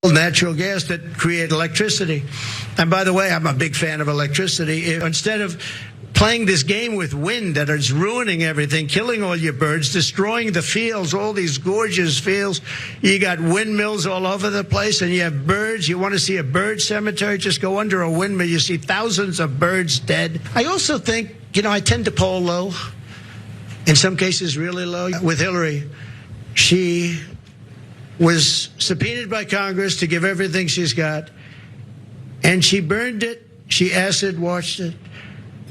natural gas that create electricity. And by the way, I'm a big fan of electricity. Instead of playing this game with wind that is ruining everything, killing all your birds, destroying the fields, all these gorgeous fields. You got windmills all over the place, and you have birds. You want to see a bird cemetery? Just go under a windmill. You see thousands of birds dead. I also think, I tend to poll low, in some cases really low. With Hillary, she was subpoenaed by Congress to give everything she's got, and she burned it. She acid washed it.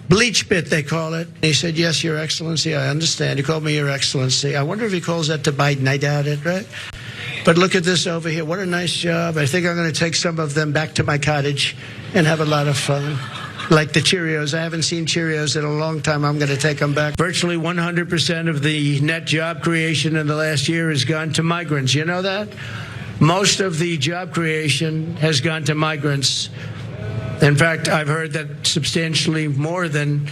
Bleach bit, they call it. He said, yes, Your Excellency, I understand. He called me Your Excellency. I wonder if he calls that to Biden. I doubt it, right? But look at this over here. What a nice job. I think I'm going to take some of them back to my cottage and have a lot of fun. Like the Cheerios. I haven't seen Cheerios in a long time. I'm going to take them back. Virtually 100% of the net job creation in the last year has gone to migrants. You know that? Most of the job creation has gone to migrants. In fact, I've heard that substantially more than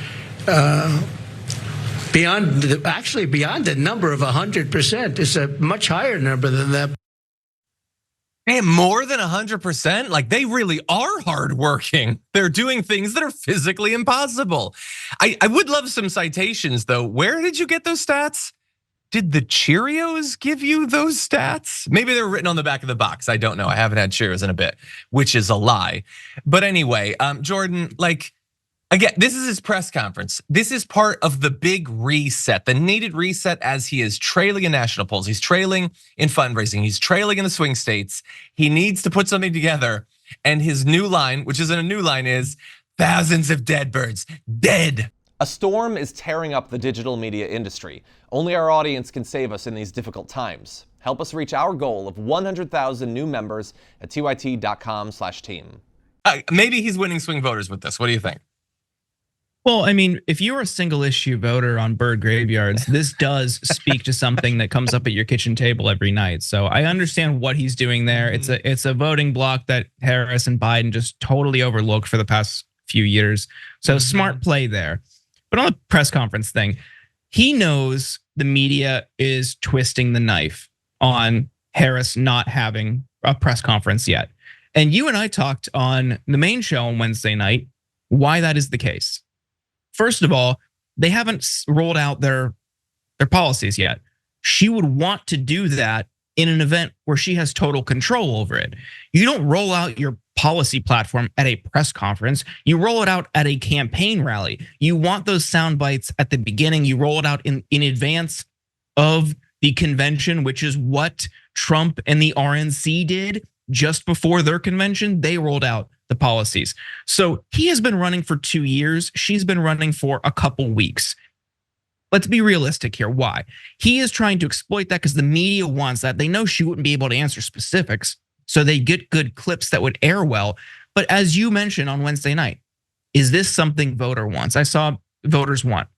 beyond the number of 100%. It's a much higher number than that. Man, more than 100%? Like, they really are hardworking. They're doing things that are physically impossible. I would love some citations, though. Where did you get those stats? Did the Cheerios give you those stats? Maybe they're written on the back of the box. I don't know. I haven't had Cheerios in a bit, which is a lie. But anyway, Jordan, again, this is his press conference. This is part of the big reset, the needed reset, as he is trailing in national polls. He's trailing in fundraising. He's trailing in the swing states. He needs to put something together. And his new line, which isn't a new line, is thousands of dead birds, dead. A storm is tearing up the digital media industry. Only our audience can save us in these difficult times. Help us reach our goal of 100,000 new members at tyt.com/team. Maybe he's winning swing voters with this. What do you think? Well, I mean, if you're a single issue voter on bird graveyards, this does speak to something that comes up at your kitchen table every night. So I understand what he's doing there. It's a voting block that Harris and Biden just totally overlooked for the past few years. So smart play there. But on the press conference thing, he knows the media is twisting the knife on Harris not having a press conference yet. And you and I talked on the main show on Wednesday night why that is the case. First of all, they haven't rolled out their policies yet. She would want to do that in an event where she has total control over it. You don't roll out your policy platform at a press conference. You roll it out at a campaign rally. You want those sound bites at the beginning. You roll it out in advance of the convention, which is what Trump and the RNC did just before their convention. They rolled out the policies. So he has been running for 2 years. She's been running for a couple weeks. Let's be realistic here. Why? He is trying to exploit that because the media wants that. They know she wouldn't be able to answer specifics, so they get good clips that would air well. But as you mentioned on Wednesday night, is this something voter wants? I saw voters want.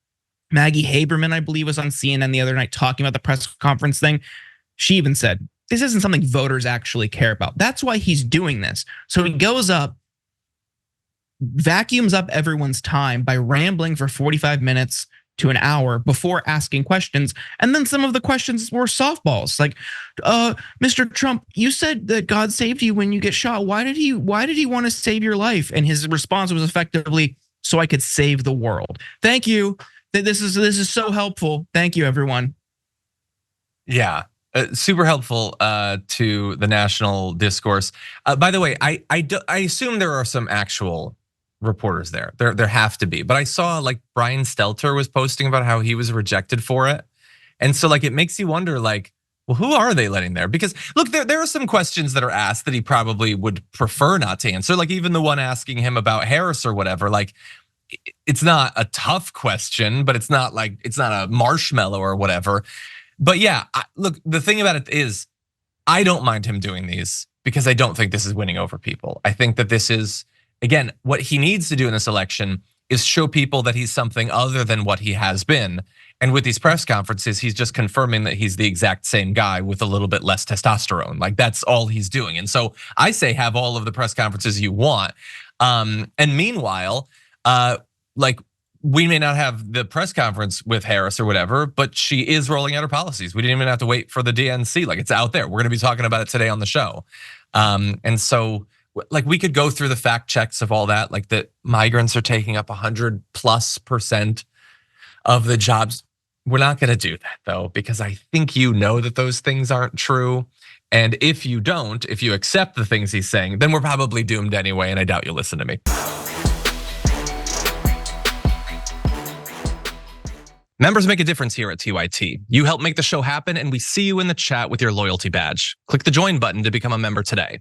Maggie Haberman, I believe, was on CNN the other night talking about the press conference thing. She even said, this isn't something voters actually care about. That's why he's doing this. So he goes up, vacuums up everyone's time by rambling for 45 minutes to an hour before asking questions. And then some of the questions were softballs. Like, Mr. Trump, you said that God saved you when you get shot. Why did he want to save your life? And his response was effectively, so I could save the world. Thank you. This is so helpful. Thank you, everyone. Yeah, super helpful to the national discourse. By the way, I assume there are some actual reporters there. There have to be. But I saw like Brian Stelter was posting about how he was rejected for it. And so like it makes you wonder like, well, who are they letting there? Because look, there are some questions that are asked that he probably would prefer not to answer. Like even the one asking him about Harris or whatever, like it's not a tough question, but it's not a marshmallow or whatever. But yeah, look, the thing about it is I don't mind him doing these because I don't think this is winning over people. I think that this is, again, what he needs to do in this election is show people that he's something other than what he has been. And with these press conferences, he's just confirming that he's the exact same guy with a little bit less testosterone. Like that's all he's doing. And so I say have all of the press conferences you want. And meanwhile, like we may not have the press conference with Harris or whatever, but she is rolling out her policies. We didn't even have to wait for the DNC. Like it's out there. We're going to be talking about it today on the show. And so like we could go through the fact checks of all that, like that migrants are taking up 100+% of the jobs. We're not going to do that though, because I think you know that those things aren't true. And if you don't, if you accept the things he's saying, then we're probably doomed anyway, and I doubt you'll listen to me. Members make a difference here at TYT. You help make the show happen, and we see you in the chat with your loyalty badge. Click the join button to become a member today.